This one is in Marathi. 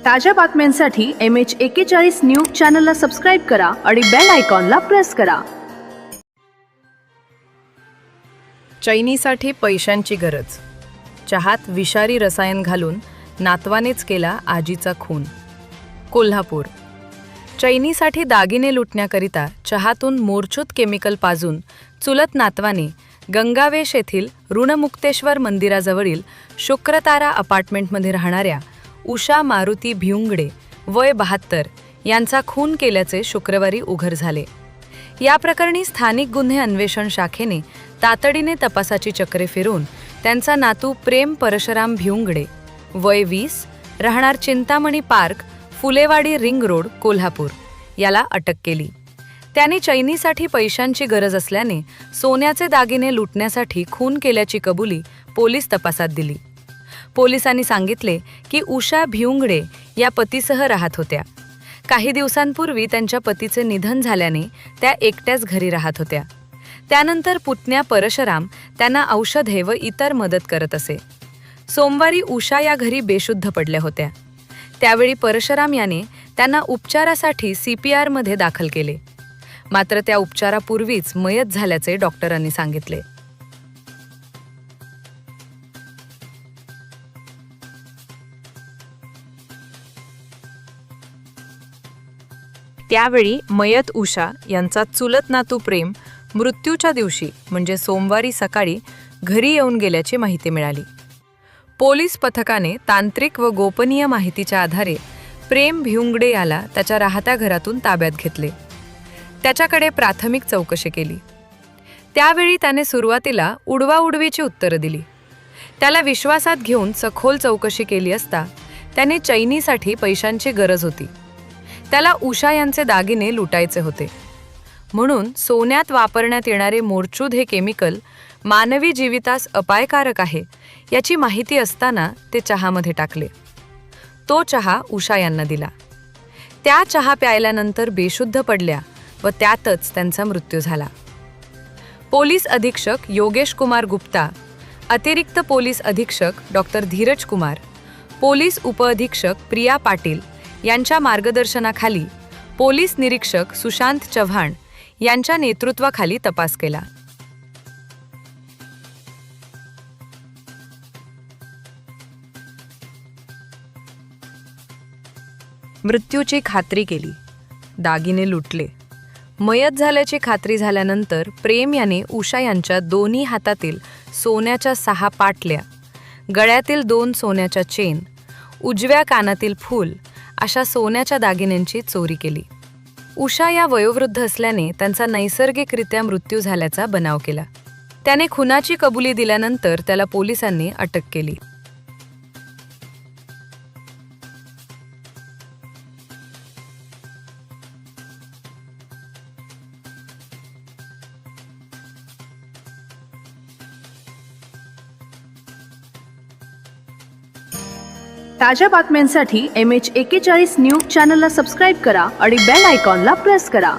ताज्या बातम्यांसाठी MH41 न्यूज चॅनलला सबस्क्राईब करा आणि बेल आयकॉनला प्रेस करा. चैनीसाठी पैशांची गरज. चहात विषारी रसायन घालून नातवानेच केला आजीचा खून. कोल्हापूर. चैनीसाठी दागिने लुटण्याकरिता चहातून मोरचूत केमिकल पाजून चुलत नातवाने गंगावेश येथील ऋणमुक्तेश्वर मंदिराजवळील शुक्रतारा अपार्टमेंटमध्ये राहणाऱ्या उषा मारुती भिवंगडे वय 72 यांचा खून केल्याचे शुक्रवारी उघड झाले. या प्रकरणी स्थानिक गुन्हे अन्वेषण शाखेने तातडीने तपासाची चक्रे फिरवून त्यांचा नातू प्रेम परशुराम भिवंगडे वय 20 राहणार Chintamani park, Phulewadi ring road, Kolhapur याला अटक केली. त्याने चैनीसाठी पैशांची गरज असल्याने सोन्याचे दागिने लुटण्यासाठी खून केल्याची कबुली पोलीस तपासात दिली. पोलिसांनी सांगितले की उषा भिवंगडे या पतीसह राहत होत्या. काही दिवसांपूर्वी त्यांच्या पतीचे निधन झाल्याने त्या एकट्याच घरी राहत होत्या. त्यानंतर पुतण्या परशुराम त्यांना औषधे व इतर मदत करत असे. सोमवारी उषा या घरी बेशुद्ध पडल्या होत्या. त्यावेळी परशुराम याने त्यांना उपचारासाठी CPR मध्ये दाखल केले. मात्र त्या उपचारापूर्वीच मयत झाल्याचे डॉक्टरांनी सांगितले. त्यावेळी मयत उषा यांचा चुलत नातू प्रेम मृत्यूच्या दिवशी म्हणजे सोमवारी सकाळी घरी येऊन गेल्याची माहिती मिळाली. पोलीस पथकाने तांत्रिक व गोपनीय माहितीच्या आधारे प्रेम भिवंगडे याला त्याच्या राहत्या घरातून ताब्यात घेतले. त्याच्याकडे प्राथमिक चौकशी केली. त्यावेळी त्याने सुरुवातीला उडवाउडवीची उत्तरं दिली. त्याला विश्वासात घेऊन सखोल चौकशी केली असता त्याने चैनीसाठी पैशांची गरज होती. त्याला उषा यांचे दागिने लुटायचे होते. म्हणून सोन्यात वापरण्यात येणारे मोरचूद हे केमिकल मानवी जीवितास अपायकारक आहे याची माहिती असताना ते चहामध्ये टाकले. तो चहा उषा यांना दिला. त्या चहा प्यायल्यानंतर बेशुद्ध पडल्या व त्यातच त्यांचा मृत्यू झाला. पोलीस अधीक्षक योगेश कुमार गुप्ता, अतिरिक्त पोलीस अधीक्षक डॉक्टर धीरज कुमार, पोलीस उपअधीक्षक प्रिया पाटील यांच्या मार्गदर्शनाखाली पोलीस निरीक्षक सुशांत चव्हाण यांच्या नेतृत्वाखाली तपास केला. मृत्यूची खात्री केली. दागिने लुटले. मयत झाल्याची खात्री झाल्यानंतर प्रेम याने उषा यांच्या दोन्ही हातातील सोन्याच्या 6 पाटल्या, गळ्यातील 2 सोन्याच्या चेन, उजव्या कानातील फूल अशा सोन्याच्या दागिन्यांची चोरी केली. उषा या वयोवृद्ध असल्याने त्यांचा नैसर्गिकरित्या मृत्यू झाल्याचा बनाव केला. त्याने खुनाची कबुली दिल्यानंतर त्याला पोलिसांनी अटक केली. ताज्या बातम्यांसाठी MH41 न्यूज चॅनलला सबस्क्राईब करा आणि बेल आयकॉनला प्रेस करा.